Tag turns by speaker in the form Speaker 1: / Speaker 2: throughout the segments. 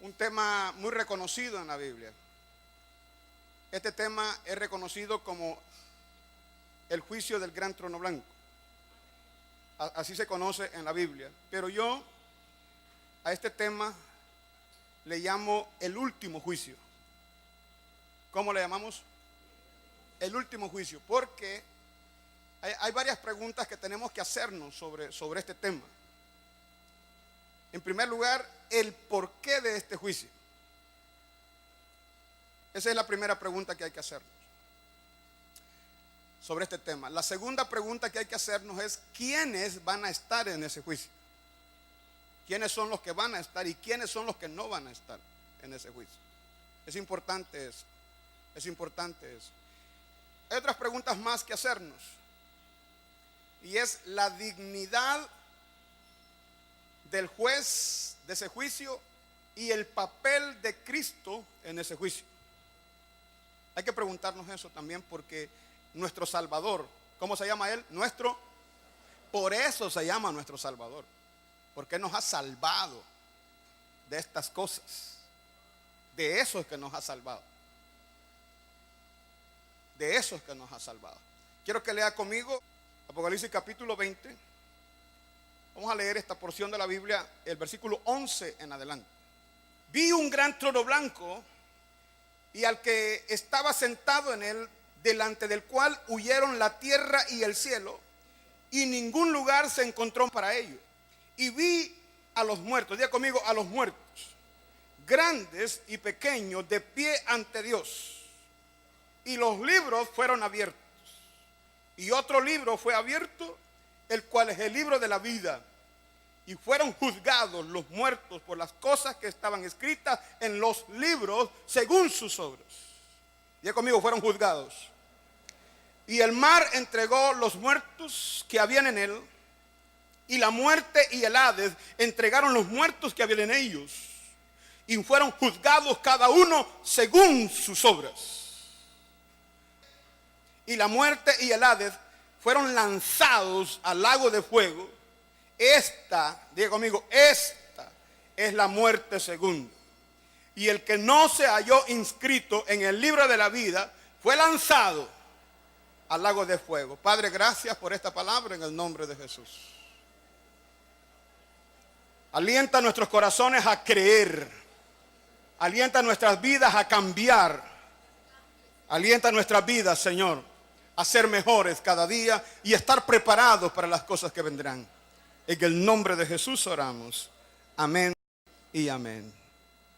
Speaker 1: un tema muy reconocido en la Biblia. Este tema es reconocido como el juicio del gran trono blanco. Así se conoce en la Biblia. Pero yo a este tema le llamo el último juicio. ¿Cómo le llamamos? El último juicio. Porque hay varias preguntas que tenemos que hacernos sobre este tema. En primer lugar, el porqué de este juicio. Esa es la primera pregunta que hay que hacernos sobre este tema. La segunda pregunta que hay que hacernos es: ¿quiénes van a estar en ese juicio? ¿Quiénes son los que van a estar y quiénes son los que no van a estar en ese juicio? Es importante eso. Es importante eso. Hay otras preguntas más que hacernos, y es la dignidad del juez de ese juicio y el papel de Cristo en ese juicio. Hay que preguntarnos eso también, porque nuestro Salvador, ¿cómo se llama Él? Por eso se llama nuestro Salvador, porque nos ha salvado de estas cosas. De eso es que nos ha salvado. De eso es que nos ha salvado. Quiero que lea conmigo Apocalipsis capítulo 20. Vamos a leer esta porción de la Biblia, el versículo 11 en adelante. Vi un gran trono blanco y al que estaba sentado en él, delante del cual huyeron la tierra y el cielo, y ningún lugar se encontró para ellos. Y vi a los muertos, diga conmigo, a los muertos, grandes y pequeños, de pie ante Dios. Y los libros fueron abiertos. Y otro libro fue abierto, el cual es el libro de la vida. Y fueron juzgados los muertos por las cosas que estaban escritas en los libros según sus obras. Diga conmigo, fueron juzgados. Y el mar entregó los muertos que habían en él, y la muerte y el Hades entregaron los muertos que habían en ellos, y fueron juzgados cada uno según sus obras. Y la muerte y el Hades fueron lanzados al lago de fuego. Esta, diga conmigo, esta es la muerte segunda. Y el que no se halló inscrito en el libro de la vida fue lanzado al lago de fuego. Padre, gracias por esta palabra en el nombre de Jesús. Alienta nuestros corazones a creer. Alienta nuestras vidas a cambiar. Alienta nuestras vidas, Señor, a ser mejores cada día y estar preparados para las cosas que vendrán. En el nombre de Jesús oramos. Amén y amén.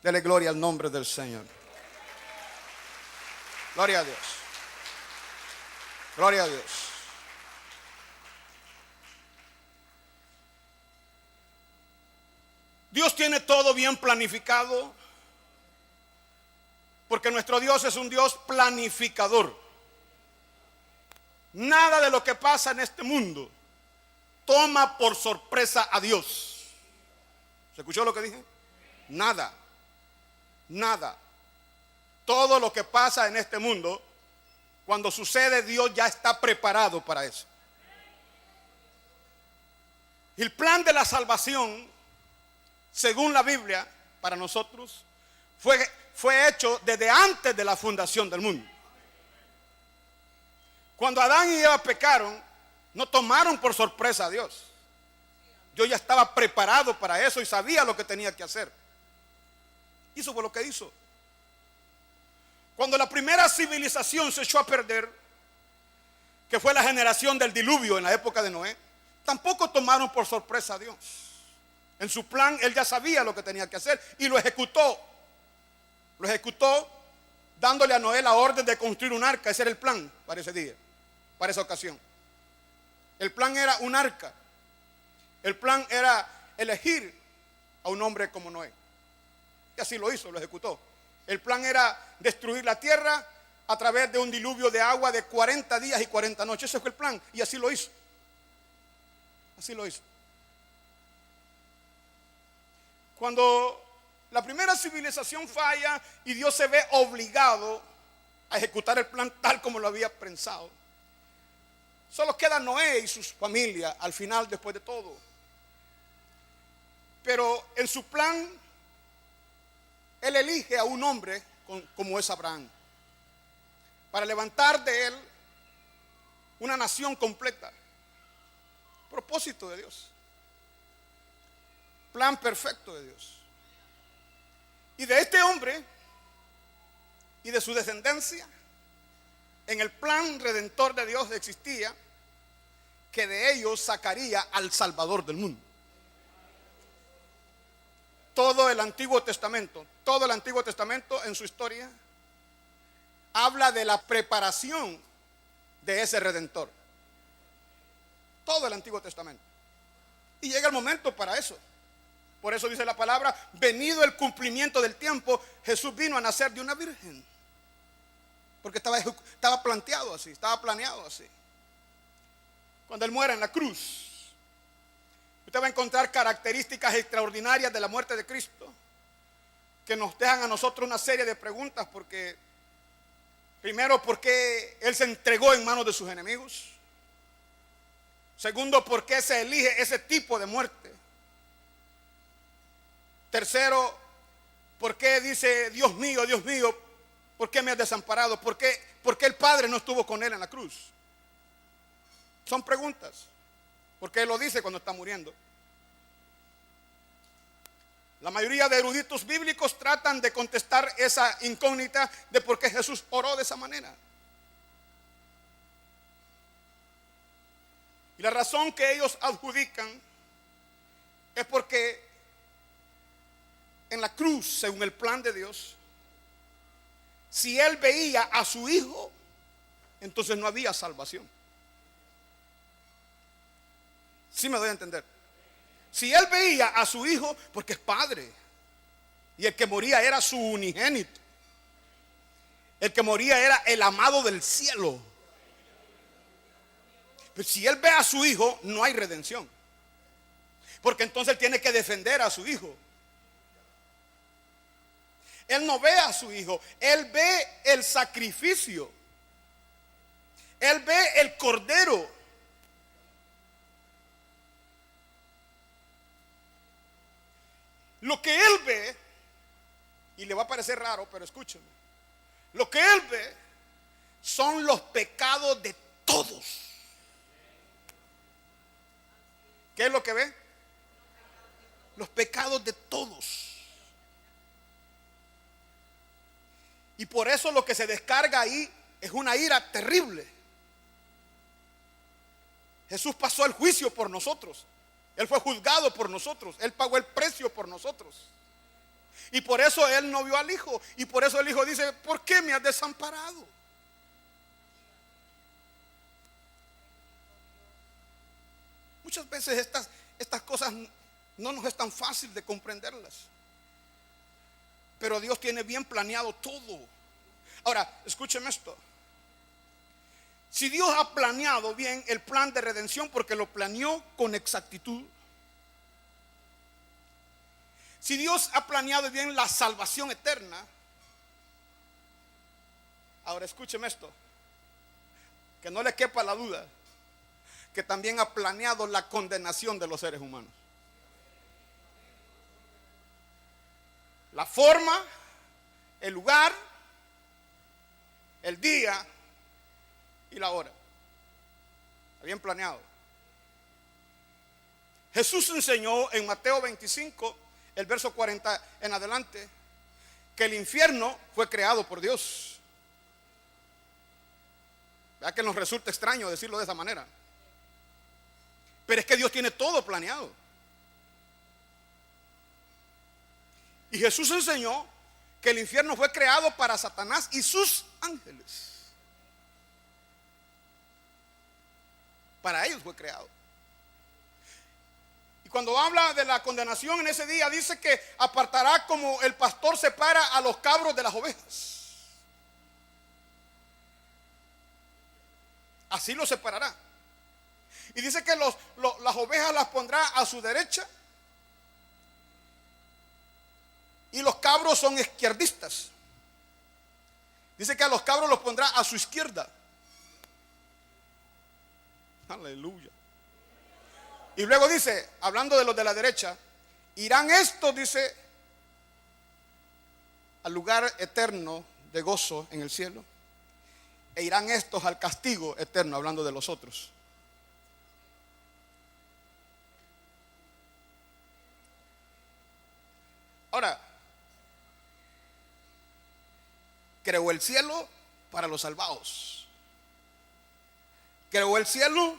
Speaker 1: Dele gloria al nombre del Señor. Gloria a Dios. Gloria a Dios. Dios tiene todo bien planificado, porque nuestro Dios es un Dios planificador. Nada de lo que pasa en este mundo toma por sorpresa a Dios. ¿Se escuchó lo que dije? Nada. Nada. Todo lo que pasa en este mundo, cuando sucede, Dios ya está preparado para eso. El plan de la salvación, según la Biblia, para nosotros, fue hecho desde antes de la fundación del mundo. Cuando Adán y Eva pecaron, no tomaron por sorpresa a Dios. Dios ya estaba preparado para eso y sabía lo que tenía que hacer. Y eso fue lo que hizo. Cuando la primera civilización se echó a perder, que fue la generación del diluvio en la época de Noé, tampoco tomaron por sorpresa a Dios. En su plan, Él ya sabía lo que tenía que hacer y lo ejecutó. Lo ejecutó dándole a Noé la orden de construir un arca. Ese era el plan para ese día, para esa ocasión. El plan era un arca. El plan era elegir a un hombre como Noé. Y así lo hizo, lo ejecutó. El plan era destruir la tierra a través de un diluvio de agua de 40 días y 40 noches. Ese fue el plan y así lo hizo. Así lo hizo. Cuando la primera civilización falla y Dios se ve obligado a ejecutar el plan tal como lo había pensado, solo queda Noé y sus familias al final, después de todo. Pero en su plan, Él elige a un hombre como es Abraham, para levantar de él una nación completa. Propósito de Dios. Plan perfecto de Dios. Y de este hombre y de su descendencia, en el plan redentor de Dios existía que de ellos sacaría al Salvador del mundo. Todo el Antiguo Testamento en su historia habla de la preparación de ese Redentor. Todo el Antiguo Testamento. Y llega el momento para eso. Por eso dice la palabra, venido el cumplimiento del tiempo, Jesús vino a nacer de una virgen. Porque estaba planteado así, estaba planeado así. Cuando Él muera en la cruz, usted va a encontrar características extraordinarias de la muerte de Cristo que nos dejan a nosotros una serie de preguntas. Porque primero, ¿por qué Él se entregó en manos de sus enemigos? Segundo, ¿por qué se elige ese tipo de muerte? Tercero, ¿por qué dice, Dios mío, ¿por qué me has desamparado? ¿Por qué el Padre no estuvo con Él en la cruz? Son preguntas, porque Él lo dice cuando está muriendo. La mayoría de eruditos bíblicos tratan de contestar esa incógnita de por qué Jesús oró de esa manera. Y la razón que ellos adjudican es porque en la cruz, según el plan de Dios, si Él veía a su Hijo, entonces no había salvación. ¿Sí me doy a entender? Si Él veía a su Hijo, porque es Padre, y el que moría era su unigénito, el que moría era el amado del cielo. Pero si Él ve a su Hijo, no hay redención, porque entonces Él tiene que defender a su Hijo. Él no ve a su Hijo, Él ve el sacrificio, Él ve el cordero. Lo que Él ve, y le va a parecer raro, pero escúcheme, lo que Él ve son los pecados de todos. ¿Qué es lo que ve? Los pecados de todos. Y por eso lo que se descarga ahí es una ira terrible. Jesús pasó el juicio por nosotros. Él fue juzgado por nosotros. Él pagó el precio por nosotros. Y por eso Él no vio al Hijo. Y por eso el Hijo dice, ¿por qué me has desamparado? Muchas veces estas cosas no nos es tan fácil de comprenderlas. Pero Dios tiene bien planeado todo. Ahora, escúcheme esto. Si Dios ha planeado bien el plan de redención, porque lo planeó con exactitud. Si Dios ha planeado bien la salvación eterna. Ahora escúcheme esto. Que no le quepa la duda. Que también ha planeado la condenación de los seres humanos. La forma, el lugar, el día y la hora. Está bien planeado. Jesús enseñó en Mateo 25, el verso 40 en adelante, que el infierno fue creado por Dios. ¿Verdad que nos resulta extraño decirlo de esa manera? Pero es que Dios tiene todo planeado. Y Jesús enseñó que el infierno fue creado para Satanás y sus ángeles. Para ellos fue creado. Y cuando habla de la condenación en ese día, dice que apartará como el pastor separa a los cabros de las ovejas. Así los separará. Y dice que las ovejas las pondrá a su derecha. Y los cabros son izquierdistas. Dice que a los cabros los pondrá a su izquierda. Aleluya. Y luego dice, hablando de los de la derecha, Irán estos, dice, al lugar eterno de gozo en el cielo, e irán estos al castigo eterno, hablando de los otros. Ahora, creó el cielo para los salvados. Creó el cielo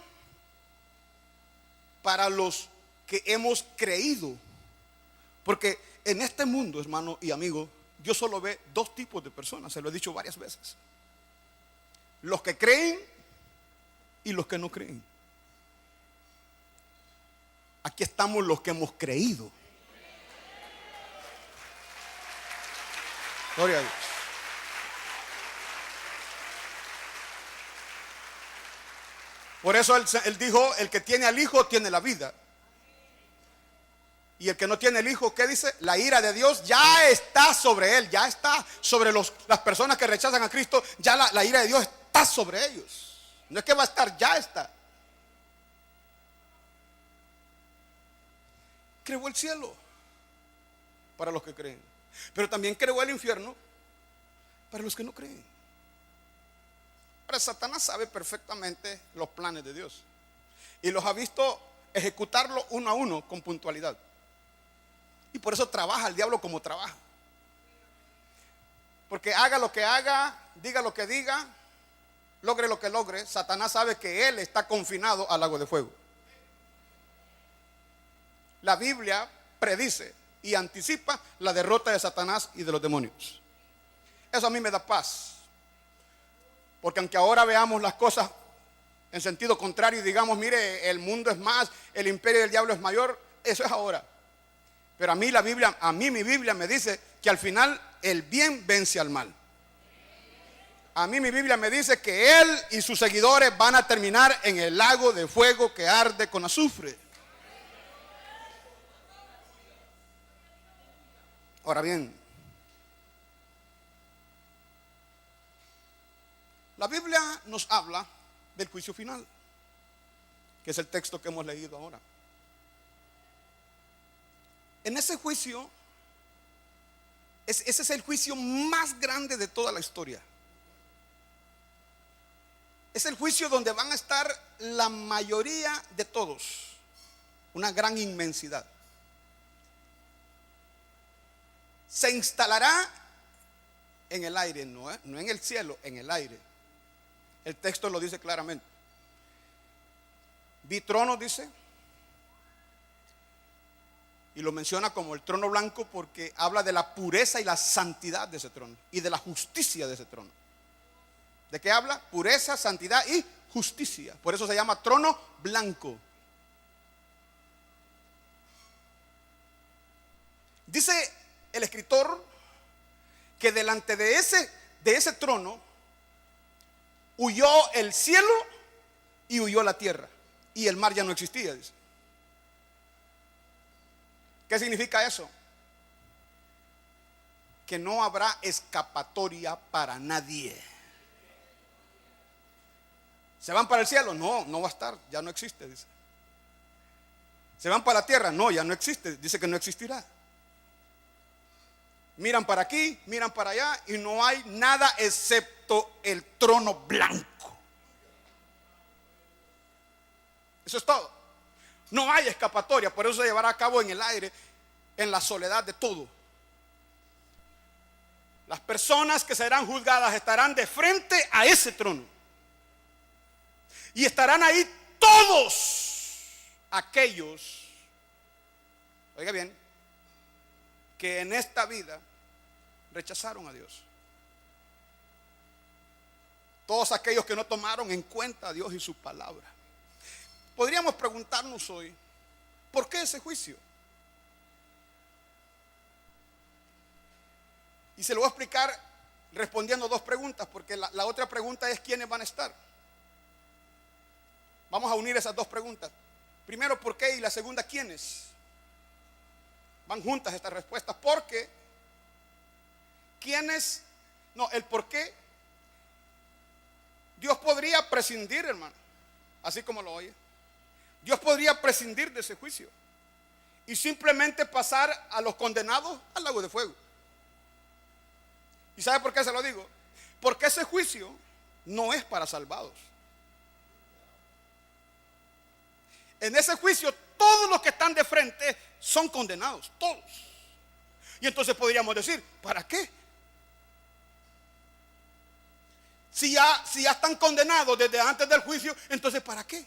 Speaker 1: para los que hemos creído. Porque en este mundo, hermano y amigo, Dios solo ve dos tipos de personas. Se lo he dicho varias veces: los que creen y los que no creen. Aquí estamos los que hemos creído. Gloria a Dios. Por eso él dijo: el que tiene al Hijo tiene la vida. Y el que no tiene el Hijo, ¿qué dice? La ira de Dios ya está sobre él, ya está sobre las personas que rechazan a Cristo. Ya la ira de Dios está sobre ellos. No es que va a estar, ya está. Creó el cielo para los que creen, pero también creó el infierno para los que no creen. Ahora, Satanás sabe perfectamente los planes de Dios y los ha visto ejecutarlo uno a uno con puntualidad. Y por eso trabaja el diablo como trabaja. Porque haga lo que haga, diga lo que diga, logre lo que logre, Satanás sabe que él está confinado al lago de fuego. La Biblia predice y anticipa la derrota de Satanás y de los demonios. Eso a mí me da paz. Porque aunque ahora veamos las cosas en sentido contrario y digamos, mire, el mundo es más, el imperio del diablo es mayor, eso es ahora. Pero a mí mi Biblia me dice que al final el bien vence al mal. A mí mi Biblia me dice que él y sus seguidores van a terminar en el lago de fuego que arde con azufre. Ahora bien, la Biblia nos habla del juicio final, que es el texto que hemos leído ahora. En ese juicio, ese es el juicio más grande de toda la historia. Es el juicio donde van a estar la mayoría de todos, una gran inmensidad. Se instalará en el aire, no en el cielo, en el aire. El texto lo dice claramente. Vi tronos, dice, y lo menciona como el trono blanco porque habla de la pureza y la santidad de ese trono y de la justicia de ese trono. ¿De qué habla? Pureza, santidad y justicia. Por eso se llama trono blanco. Dice el escritor que delante de ese trono huyó el cielo y huyó la tierra, y el mar ya no existía, dice. ¿Qué significa eso? Que no habrá escapatoria para nadie. ¿Se van para el cielo? No va a estar, ya no existe, dice. ¿Se van para la tierra? No, ya no existe, dice que no existirá. Miran para aquí, miran para allá y no hay nada excepto el trono blanco. Eso es todo. No hay escapatoria, por eso se llevará a cabo en el aire, en la soledad de todo. Las personas que serán juzgadas estarán de frente a ese trono. Y estarán ahí todos aquellos, oiga bien, que en esta vida rechazaron a Dios. Todos aquellos que no tomaron en cuenta a Dios y su palabra. Podríamos preguntarnos hoy, ¿por qué ese juicio? Y se lo voy a explicar respondiendo dos preguntas, porque la otra pregunta es ¿quiénes van a estar? Vamos a unir esas dos preguntas. Primero, ¿por qué? Y la segunda, ¿quiénes? Van juntas estas respuestas. Porque ¿quiénes? No, el por qué. Dios podría prescindir, hermano, así como lo oye. Dios podría prescindir de ese juicio y simplemente pasar a los condenados al lago de fuego. ¿Y sabe por qué se lo digo? Porque ese juicio no es para salvados. En ese juicio todos los que están de frente son condenados, todos. Y entonces podríamos decir, ¿para qué? Si ya están condenados desde antes del juicio, entonces ¿para qué?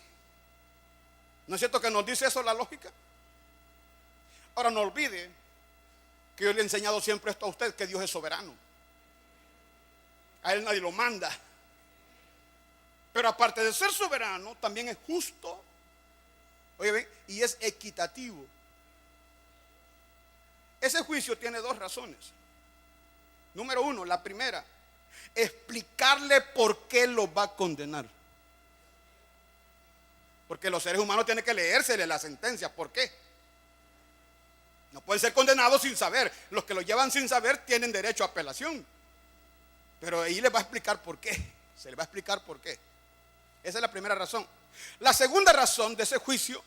Speaker 1: ¿No es cierto que nos dice eso la lógica? Ahora no olvide que yo le he enseñado siempre esto a usted, que Dios es soberano. A Él nadie lo manda. Pero aparte de ser soberano, también es justo. Oye, ven, y es equitativo. Ese juicio tiene dos razones. Número uno, la primera, explicarle por qué lo va a condenar. Porque los seres humanos tienen que leérsele la sentencia. ¿Por qué? No pueden ser condenados sin saber. Los que lo llevan sin saber tienen derecho a apelación. Pero ahí les va a explicar por qué. Se les va a explicar por qué. Esa es la primera razón. La segunda razón de ese juicio,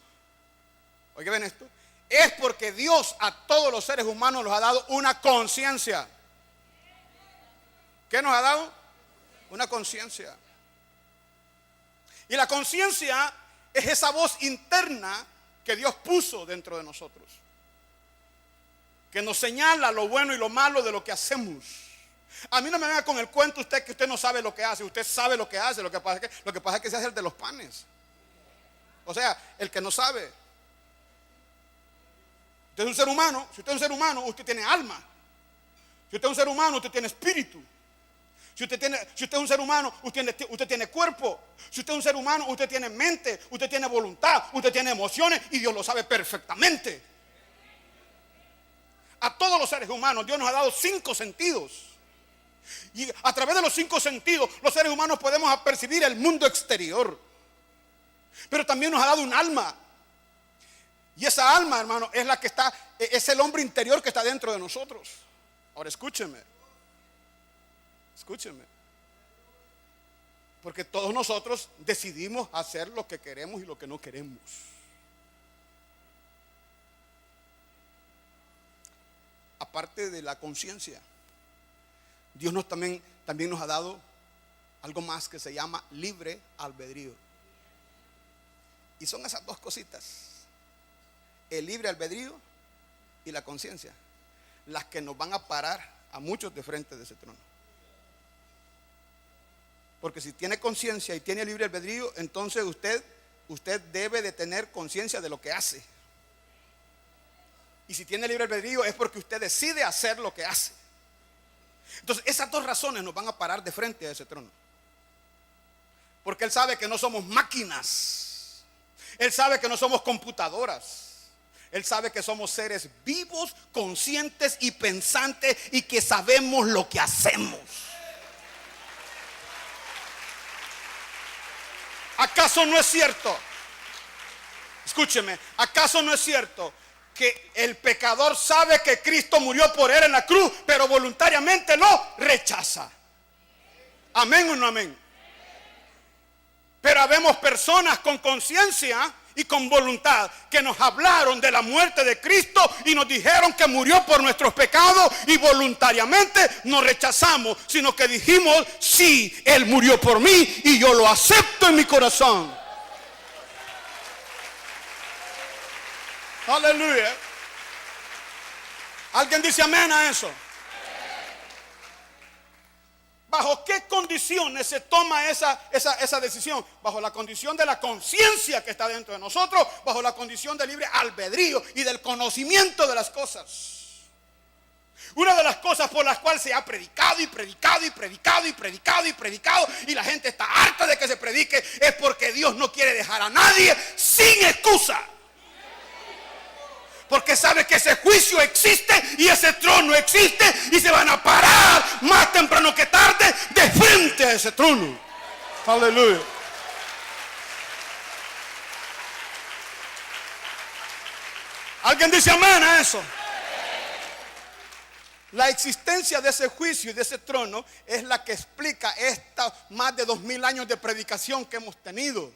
Speaker 1: oigan ven esto, es porque Dios a todos los seres humanos nos ha dado una conciencia. ¿Qué nos ha dado? Una conciencia. Y la conciencia es esa voz interna que Dios puso dentro de nosotros, que nos señala lo bueno y lo malo de lo que hacemos. A mí no me venga con el cuento usted que usted no sabe lo que hace. Usted sabe lo que hace. Lo que pasa es que se hace el de los panes. O sea, el que no sabe. Usted es un ser humano. Si usted es un ser humano, usted tiene alma. Si usted es un ser humano, usted tiene espíritu. Si usted es un ser humano, usted tiene cuerpo. Si usted es un ser humano, usted tiene mente, usted tiene voluntad, usted tiene emociones, y Dios lo sabe perfectamente. A todos los seres humanos Dios nos ha dado 5 sentidos. Y a través de los 5 sentidos los seres humanos podemos percibir el mundo exterior. Pero también nos ha dado un alma. Y esa alma, hermano, es la que es el hombre interior que está dentro de nosotros. Ahora escúcheme. Porque todos nosotros decidimos hacer lo que queremos y lo que no queremos. Aparte de la conciencia, Dios también nos ha dado algo más que se llama libre albedrío. Y son esas dos cositas, el libre albedrío y la conciencia, las que nos van a parar a muchos de frente de ese trono. Porque si tiene conciencia y tiene libre albedrío, entonces usted debe de tener conciencia de lo que hace. Y si tiene libre albedrío es porque usted decide hacer lo que hace. Entonces esas dos razones nos van a parar de frente a ese trono. Porque Él sabe que no somos máquinas. Él sabe que no somos computadoras. Él sabe que somos seres vivos, conscientes y pensantes, y que sabemos lo que hacemos. ¿Acaso no es cierto? Escúcheme, ¿acaso no es cierto que el pecador sabe que Cristo murió por él en la cruz, pero voluntariamente lo rechaza? ¿Amén o no amén? Pero habemos personas con conciencia y con voluntad que nos hablaron de la muerte de Cristo y nos dijeron que murió por nuestros pecados, y voluntariamente no rechazamos, sino que dijimos: sí, Él murió por mí y yo lo acepto en mi corazón. Aleluya. ¿Alguien dice amén a eso? ¿Bajo qué condiciones se toma esa decisión? Bajo la condición de la conciencia que está dentro de nosotros, bajo la condición del libre albedrío y del conocimiento de las cosas. Una de las cosas por las cuales se ha predicado y predicado y predicado y predicado y predicado, y la gente está harta de que se predique, es porque Dios no quiere dejar a nadie sin excusa. Porque sabe que ese juicio existe y ese trono existe, y se van a parar más temprano que tarde de frente a ese trono. Aleluya. ¿Alguien dice amén a eso? La existencia de ese juicio y de ese trono es la que explica esta más de 2000 años de predicación que hemos tenido.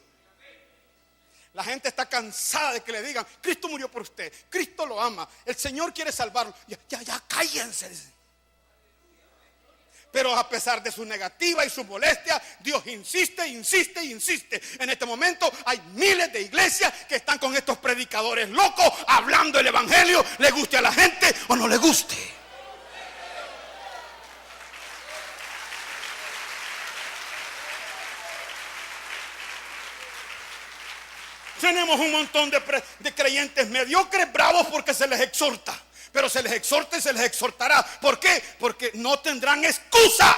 Speaker 1: La gente está cansada de que le digan: Cristo murió por usted, Cristo lo ama, el Señor quiere salvarlo. Ya, cállense. Pero a pesar de su negativa y su molestia, Dios insiste. En este momento hay miles de iglesias que están con estos predicadores locos hablando el evangelio, le guste a la gente o no le guste. Tenemos un montón de creyentes mediocres, bravos porque se les exhorta. Pero se les exhorta y se les exhortará. ¿Por qué? Porque no tendrán excusa.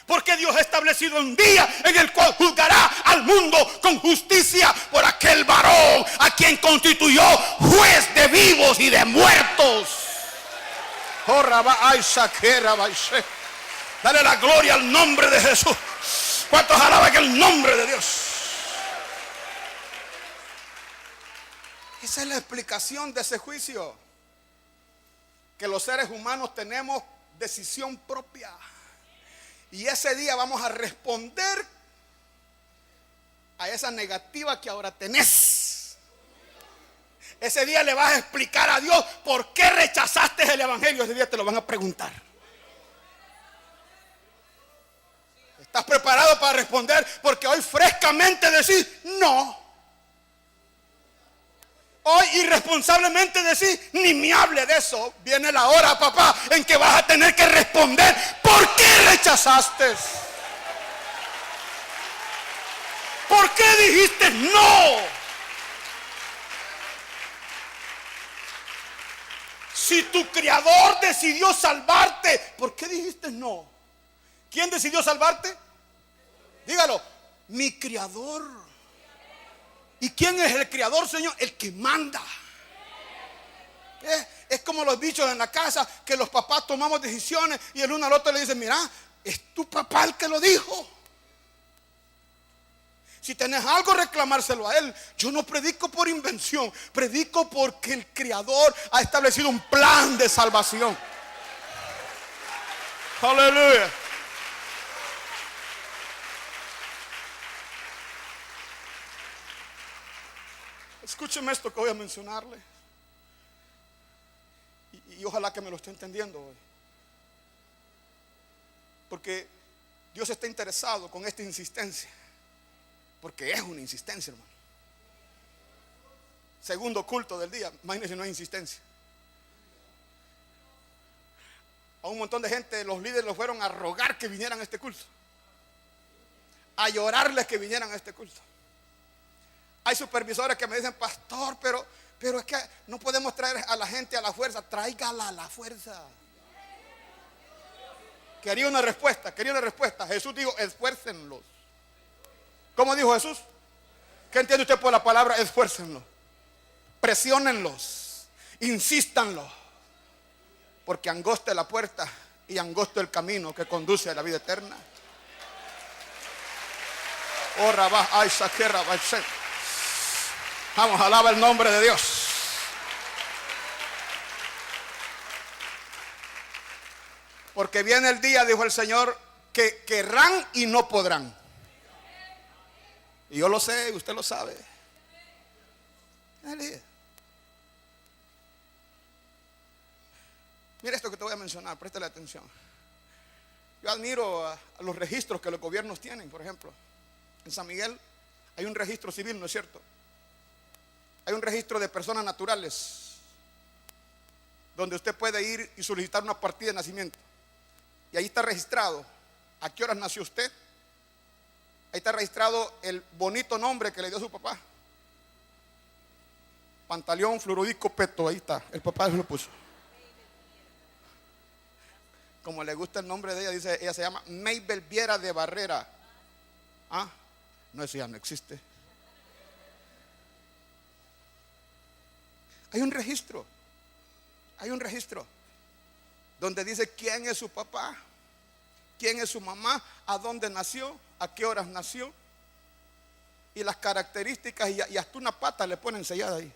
Speaker 1: Porque Dios ha establecido un día en el cual juzgará al mundo con justicia por aquel varón a quien constituyó juez de vivos y de muertos. Dale la gloria al nombre de Jesús. ¿Cuántos alaban el nombre de Dios? Esa es la explicación de ese juicio. Que los seres humanos tenemos decisión propia. Y ese día vamos a responder a esa negativa que ahora tenés. Ese día le vas a explicar a Dios por qué rechazaste el evangelio. Ese día te lo van a preguntar. ¿Estás preparado para responder? Porque hoy frescamente decís no. Hoy irresponsablemente decís: ni me hable de eso. Viene la hora, papá, en que vas a tener que responder ¿por qué rechazaste? ¿Por qué dijiste no? Si tu creador decidió salvarte, ¿por qué dijiste no? ¿Quién decidió salvarte? Dígalo: mi creador. ¿Y quién es el creador, Señor? El que manda. Es como los bichos en la casa, que los papás tomamos decisiones y el uno al otro le dice: mira, es tu papá el que lo dijo. Si tenés algo, reclamárselo a él. Yo no predico por invención, predico porque el creador ha establecido un plan de salvación. Aleluya. Escúcheme esto que voy a mencionarle. Y ojalá que me lo esté entendiendo hoy. Porque Dios está interesado con esta insistencia. Porque es una insistencia, hermano. Segundo culto del día. Imagínense, no hay insistencia. A un montón de gente, los líderes los fueron a rogar que vinieran a este culto. A llorarles que vinieran a este culto. Hay supervisores que me dicen: pastor, pero es que no podemos traer a la gente a la fuerza. Tráigala a la fuerza. Quería una respuesta. Jesús dijo: esfuércenlos. ¿Cómo dijo Jesús? ¿Qué entiende usted por la palabra esfuércenlos? Presiónenlos, insístanlos. Porque angosta es la puerta y angosto el camino que conduce a la vida eterna. Oh, Rabá, ay, Saquera, Baisek. Vamos, alaba el nombre de Dios. Porque viene el día, dijo el Señor, que querrán y no podrán. Y yo lo sé, usted lo sabe. Mira esto que te voy a mencionar, préstale atención. Yo admiro a los registros que los gobiernos tienen. Por ejemplo, en San Miguel hay un registro civil, ¿no es cierto? Hay un registro de personas naturales donde usted puede ir y solicitar una partida de nacimiento. Y ahí está registrado a qué horas nació usted. Ahí está registrado el bonito nombre que le dio su papá: Pantaleón Fluoridico Peto. Ahí está, el papá se lo puso. Como le gusta el nombre de ella, dice, ella se llama Maybel Viera de Barrera. No, eso ya no existe. Hay un registro donde dice quién es su papá, quién es su mamá, a dónde nació, a qué horas nació, y las características, y hasta una pata le ponen sellada ahí.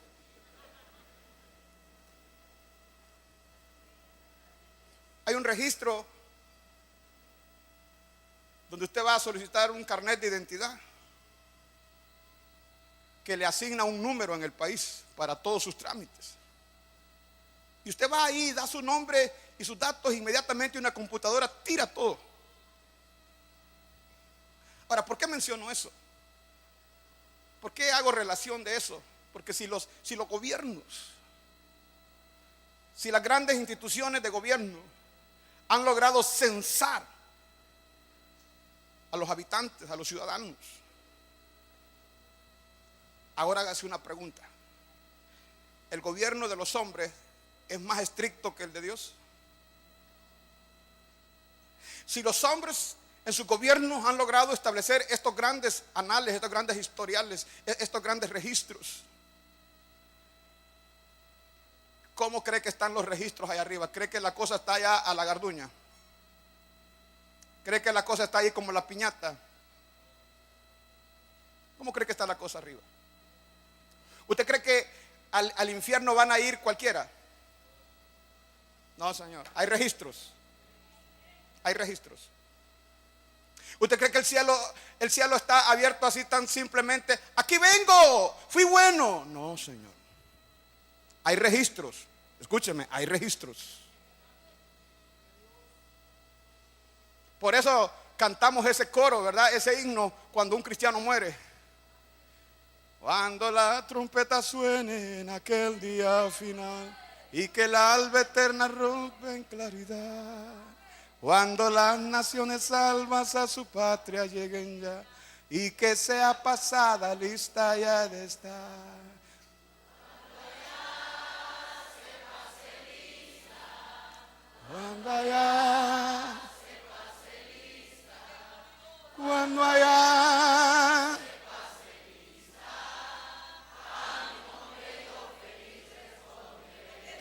Speaker 1: Hay un registro donde usted va a solicitar un carnet de identidad que le asigna un número en el país para todos sus trámites. Y usted va ahí, da su nombre y sus datos, inmediatamente una computadora tira todo. Ahora, ¿por qué menciono eso? ¿Por qué hago relación de eso? Porque si los gobiernos, si las grandes instituciones de gobierno han logrado censar a los habitantes, a los ciudadanos, ahora hágase una pregunta: ¿el gobierno de los hombres es más estricto que el de Dios? Si los hombres en sus gobiernos han logrado establecer estos grandes anales, estos grandes historiales, estos grandes registros, ¿cómo cree que están los registros allá arriba? ¿Cree que la cosa está allá a la garduña? ¿Cree que la cosa está ahí como la piñata? ¿Cómo cree que está la cosa arriba? ¿Usted cree que al infierno van a ir cualquiera? No, señor. Hay registros. Hay registros. ¿Usted cree que el cielo está abierto así tan simplemente? Aquí vengo, fui bueno. No, señor. Hay registros. Escúcheme, hay registros. Por eso cantamos ese coro, ¿verdad? Ese himno cuando un cristiano muere. Cuando la trompeta suene en aquel día final y que el alba eterna rompe en claridad. Cuando las naciones salvas a su patria lleguen ya y que sea pasada lista ya de estar. Cuando allá, cuando allá,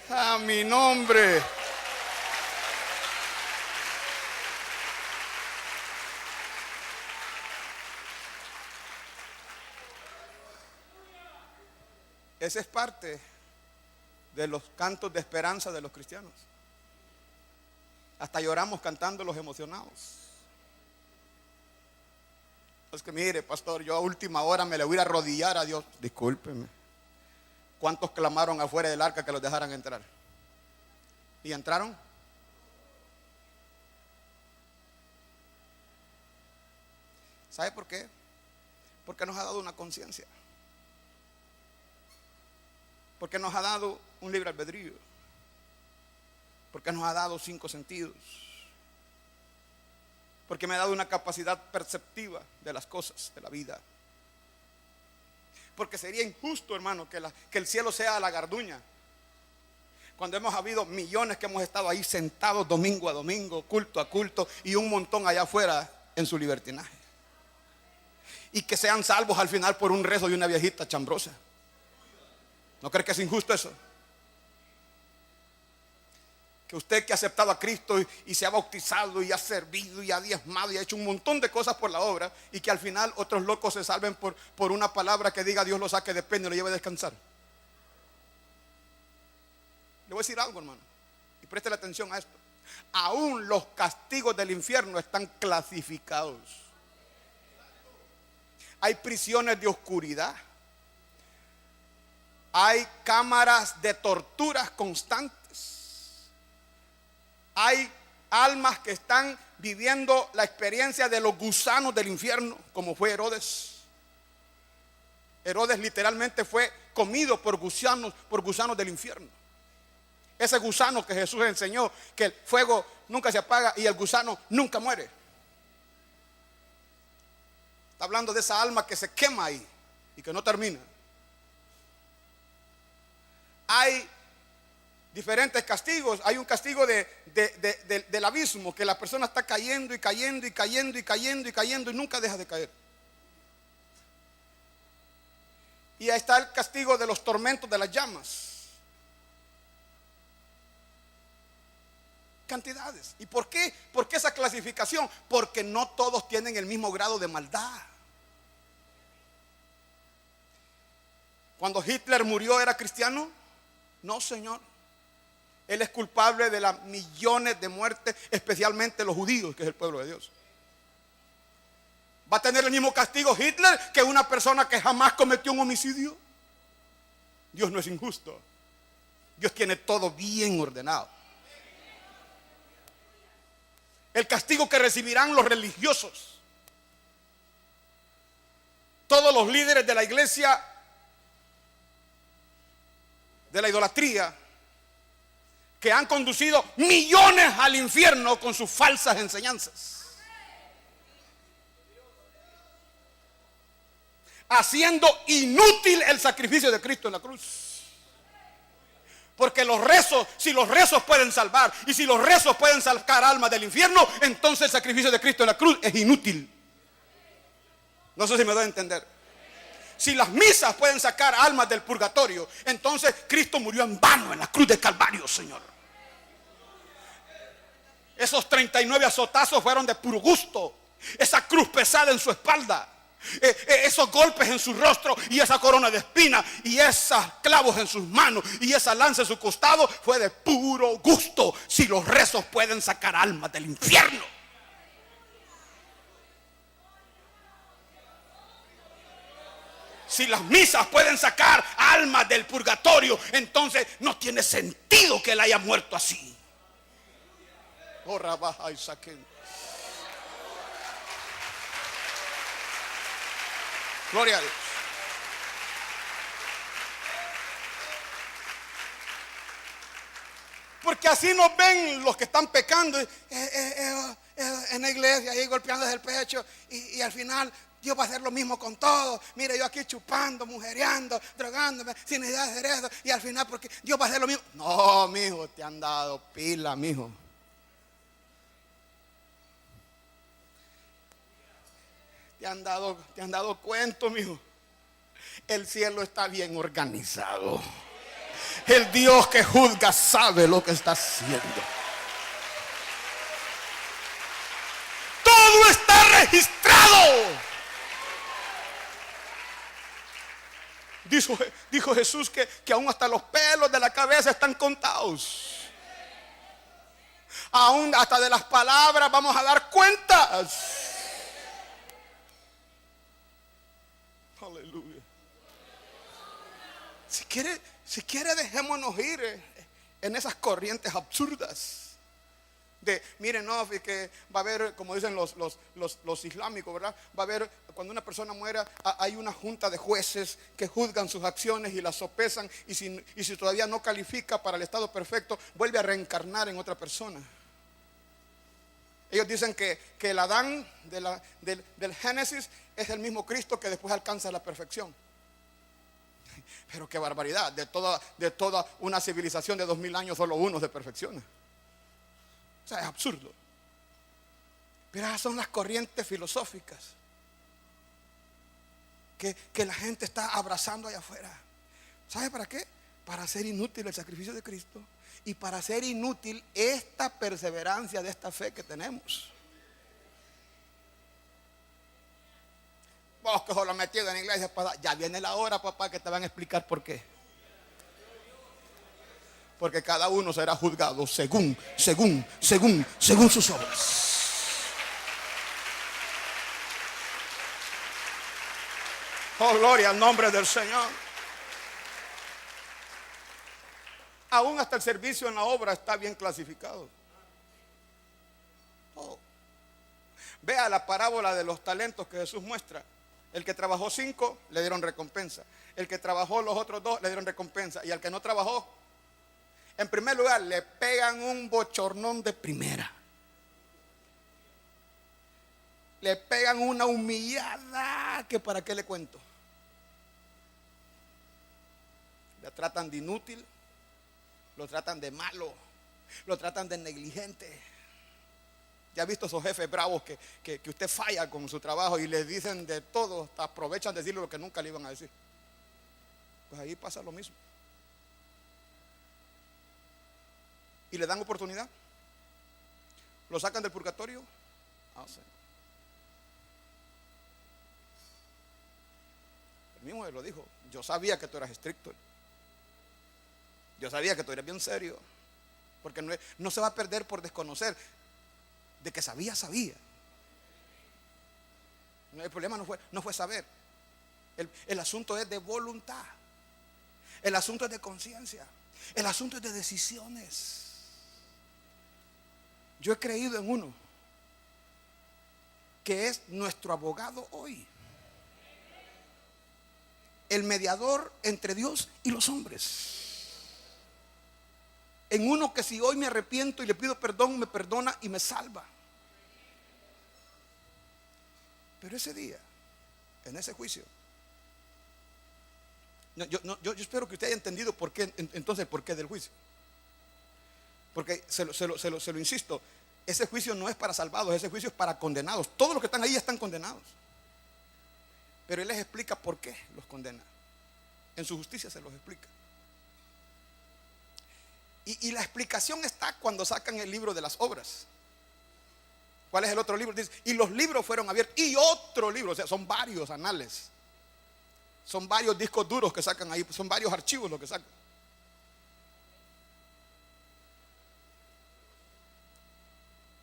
Speaker 1: a mi nombre. Ese es parte de los cantos de esperanza de los cristianos. Hasta lloramos cantando los emocionados. Es que mire, pastor, yo a última hora me le voy a arrodillar a Dios. Discúlpeme. ¿Cuántos clamaron afuera del arca que los dejaran entrar? ¿Y entraron? ¿Sabe por qué? Porque nos ha dado una conciencia. Porque nos ha dado un libre albedrío. Porque nos ha dado 5 sentidos. Porque me ha dado una capacidad perceptiva de las cosas, de la vida. Porque sería injusto, hermano, que el cielo sea a la garduña. Cuando hemos habido millones que hemos estado ahí sentados domingo a domingo, culto a culto, y un montón allá afuera en su libertinaje. Y que sean salvos al final por un rezo de una viejita chambrosa. ¿No cree que es injusto eso? Que usted que ha aceptado a Cristo y se ha bautizado y ha servido y ha diezmado y ha hecho un montón de cosas por la obra, y que al final otros locos se salven por una palabra que diga Dios lo saque de pena y lo lleve a descansar. Le voy a decir algo, hermano, y préstele atención a esto. Aún los castigos del infierno están clasificados. Hay prisiones de oscuridad. Hay cámaras de torturas constantes. Hay almas que están viviendo la experiencia de los gusanos del infierno, como fue Herodes. Herodes literalmente fue comido por gusanos del infierno. Ese gusano que Jesús enseñó que el fuego nunca se apaga y el gusano nunca muere. Está hablando de esa alma que se quema ahí y que no termina. Hay diferentes castigos. Hay un castigo del abismo, que la persona está cayendo y cayendo y cayendo y cayendo y cayendo y nunca deja de caer. Y ahí está el castigo de los tormentos de las llamas. Cantidades. ¿Y por qué? ¿Por qué esa clasificación? Porque no todos tienen el mismo grado de maldad. Cuando Hitler murió, ¿era cristiano? No, señor. Él es culpable de las millones de muertes, especialmente los judíos, que es el pueblo de Dios. ¿Va a tener el mismo castigo Hitler que una persona que jamás cometió un homicidio? Dios no es injusto. Dios tiene todo bien ordenado. El castigo que recibirán los religiosos, todos los líderes de la iglesia, de la idolatría, que han conducido millones al infierno con sus falsas enseñanzas, haciendo inútil el sacrificio de Cristo en la cruz. Porque los rezos, si los rezos pueden salvar, y si los rezos pueden sacar almas del infierno, entonces el sacrificio de Cristo en la cruz es inútil. No sé si me doy a entender. Si las misas pueden sacar almas del purgatorio, entonces Cristo murió en vano en la cruz del Calvario, Señor. Esos 39 azotazos fueron de puro gusto. Esa cruz pesada en su espalda, esos golpes en su rostro, y esa corona de espinas, y esos clavos en sus manos, y esa lanza en su costado, fue de puro gusto. Si los rezos pueden sacar almas del infierno, si las misas pueden sacar almas del purgatorio, entonces no tiene sentido que él haya muerto así. Oh, Rabaja y Saquen. Gloria a Dios. Porque así nos ven los que están pecando en la iglesia, ahí golpeándose el pecho, y al final Dios va a hacer lo mismo con todos. Mire, yo aquí chupando, mujereando, drogándome, sin necesidad de hacer eso, y al final porque Dios va a hacer lo mismo. No, mijo, te han dado pila, mijo. Te han dado cuento, mijo. El cielo está bien organizado. El Dios que juzga sabe lo que está haciendo. Todo está registrado. Dijo Jesús que aún hasta los pelos de la cabeza están contados. Aún hasta de las palabras vamos a dar cuentas. Aleluya. Si quiere dejémonos ir en esas corrientes absurdas de, miren, no, que va a haber, como dicen los islámicos, ¿verdad? Va a haber, cuando una persona muera, hay una junta de jueces que juzgan sus acciones y las sopesan, y si todavía no califica para el estado perfecto, vuelve a reencarnar en otra persona. Ellos dicen que el Adán del Génesis es el mismo Cristo que después alcanza la perfección. Pero qué barbaridad, de toda una civilización de 2000 años, solo uno de perfección. O sea, es absurdo. Pero esas son las corrientes filosóficas que la gente está abrazando allá afuera. ¿Sabe para qué? Para hacer inútil el sacrificio de Cristo, y para hacer inútil esta perseverancia de esta fe que tenemos. Vos que solo metido en la iglesia, ya viene la hora, papá, que te van a explicar por qué. Porque cada uno será juzgado según sus obras. Oh, gloria al nombre del Señor. Aún hasta el servicio en la obra está bien clasificado. Oh. Vea la parábola de los talentos que Jesús muestra. El que trabajó 5 le dieron recompensa. El que trabajó los otros 2 le dieron recompensa. Y al que no trabajó, en primer lugar, le pegan un bochornón de primera. Le pegan una humillada que para qué le cuento. Le tratan de inútil, lo tratan de malo, lo tratan de negligente. Ya ha visto esos jefes bravos que usted falla con su trabajo y le dicen de todo, hasta aprovechan de decirle lo que nunca le iban a decir. Pues ahí pasa lo mismo. Y le dan oportunidad. Lo sacan del purgatorio. Sí. El mismo lo dijo. Yo sabía que tú eras estricto. Yo sabía que tú eres bien serio. Porque no se va a perder por desconocer. De que sabía. El problema no fue saber. El asunto es de voluntad. El asunto es de conciencia. El asunto es de decisiones. Yo he creído en uno que es nuestro abogado hoy, el mediador entre Dios y los hombres. En uno que si hoy me arrepiento y le pido perdón, me perdona y me salva. Pero ese día, en ese juicio, yo espero que usted haya entendido por qué, entonces el porqué del juicio. Porque se lo insisto, ese juicio no es para salvados, ese juicio es para condenados. Todos los que están ahí están condenados. Pero Él les explica por qué los condena. En su justicia se los explica. Y la explicación está cuando sacan el libro de las obras. ¿Cuál es el otro libro? Dice, y los libros fueron abiertos. Y otro libro, o sea, son varios anales. Son varios discos duros que sacan ahí. Son varios archivos los que sacan.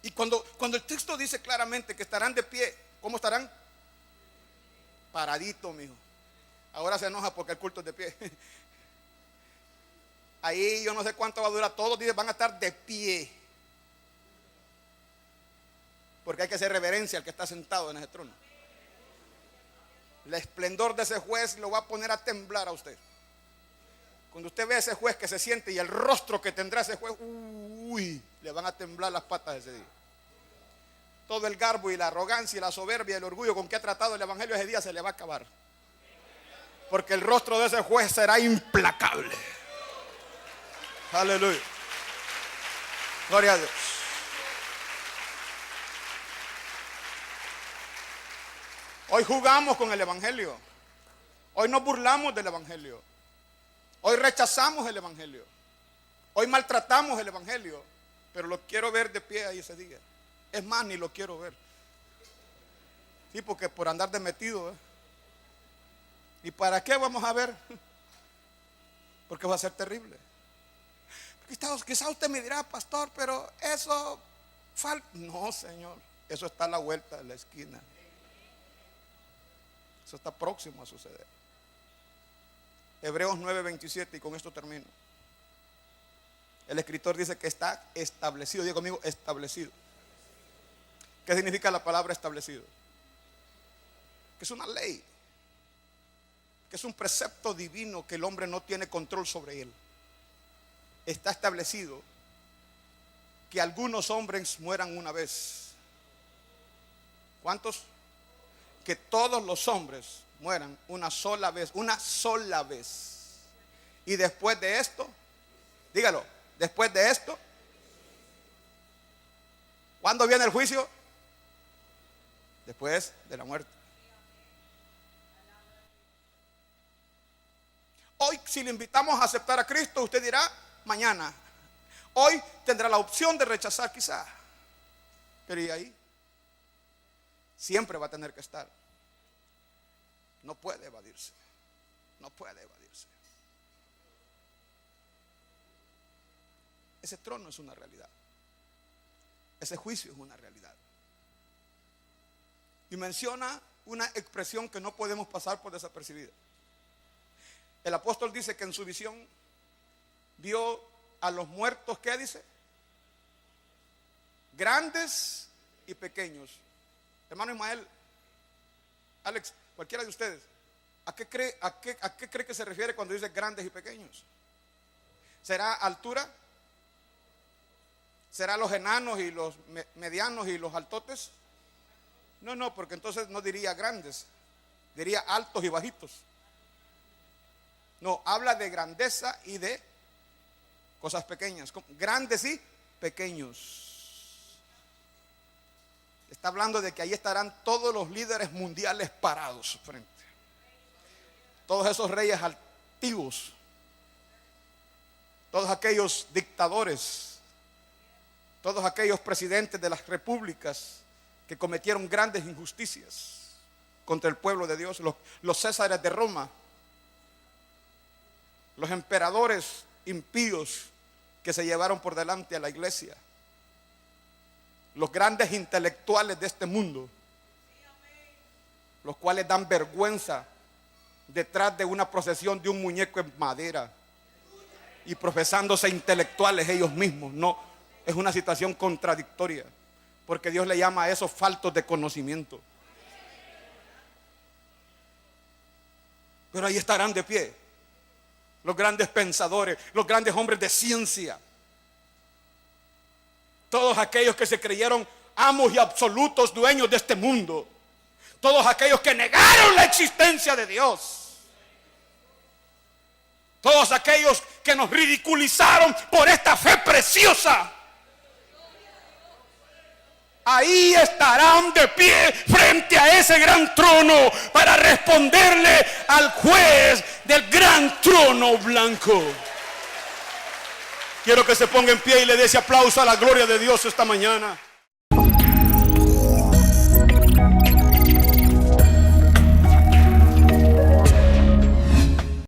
Speaker 1: Y cuando el texto dice claramente que estarán de pie, ¿cómo estarán? Paradito, mijo. Ahora se enoja porque el culto es de pie. Ahí yo no sé cuánto va a durar. Todos dicen van a estar de pie. Porque hay que hacer reverencia al que está sentado en ese trono. El esplendor de ese juez lo va a poner a temblar a usted. Cuando usted ve a ese juez que se siente y el rostro que tendrá ese juez, uy, le van a temblar las patas ese día. Todo el garbo y la arrogancia y la soberbia y el orgullo con que ha tratado el evangelio ese día se le va a acabar. Porque el rostro de ese juez será implacable. Aleluya. Gloria a Dios. Hoy jugamos con el evangelio. Hoy nos burlamos del evangelio. Hoy rechazamos el evangelio. Hoy maltratamos el evangelio. Pero lo quiero ver de pie ahí ese día. Es más, ni lo quiero ver. Sí, porque por andar de metido. ¿Y para qué vamos a ver? Porque va a ser terrible. Quizás usted me dirá, pastor, pero eso falta. No, Señor. Eso está a la vuelta de la esquina. Eso está próximo a suceder. Hebreos 9:27, y con esto termino. El escritor dice que está establecido. Diga conmigo, establecido. ¿Qué significa la palabra establecido? Que es una ley, que es un precepto divino que el hombre no tiene control sobre él. Está establecido que algunos hombres mueran una vez. ¿Cuántos? Que todos los hombres mueran una sola vez. Una sola vez. Y después de esto, dígalo, después de esto, ¿cuándo viene el juicio? Después de la muerte. Hoy, si le invitamos a aceptar a Cristo, usted dirá, mañana. Hoy tendrá la opción de rechazar quizá. Pero ¿y ahí? Siempre va a tener que estar. No puede evadirse. No puede evadirse. Ese trono es una realidad. Ese juicio es una realidad. Y menciona una expresión que no podemos pasar por desapercibida. El apóstol dice que en su visión vio a los muertos, ¿qué dice? Grandes y pequeños. Hermano Ismael, Alex, cualquiera de ustedes, ¿a qué cree que se refiere cuando dice grandes y pequeños? ¿Será altura? ¿Será los enanos y los medianos y los altotes? No, porque entonces no diría grandes, diría altos y bajitos. No, habla de grandeza y de cosas pequeñas, grandes y pequeños. Está hablando de que ahí estarán todos los líderes mundiales parados frente. Todos esos reyes altivos, todos aquellos dictadores, todos aquellos presidentes de las repúblicas que cometieron grandes injusticias contra el pueblo de Dios, los césares de Roma, los emperadores impíos que se llevaron por delante a la iglesia, los grandes intelectuales de este mundo, los cuales dan vergüenza detrás de una procesión de un muñeco en madera y profesándose intelectuales ellos mismos. No, es una situación contradictoria, porque Dios le llama a esos faltos de conocimiento. Pero ahí estarán de pie los grandes pensadores, los grandes hombres de ciencia, todos aquellos que se creyeron amos y absolutos dueños de este mundo, todos aquellos que negaron la existencia de Dios, todos aquellos que nos ridiculizaron por esta fe preciosa. Ahí estarán de pie frente a ese gran trono para responderle al juez del gran trono blanco. Quiero que se ponga en pie y le dé ese aplauso a la gloria de Dios esta mañana.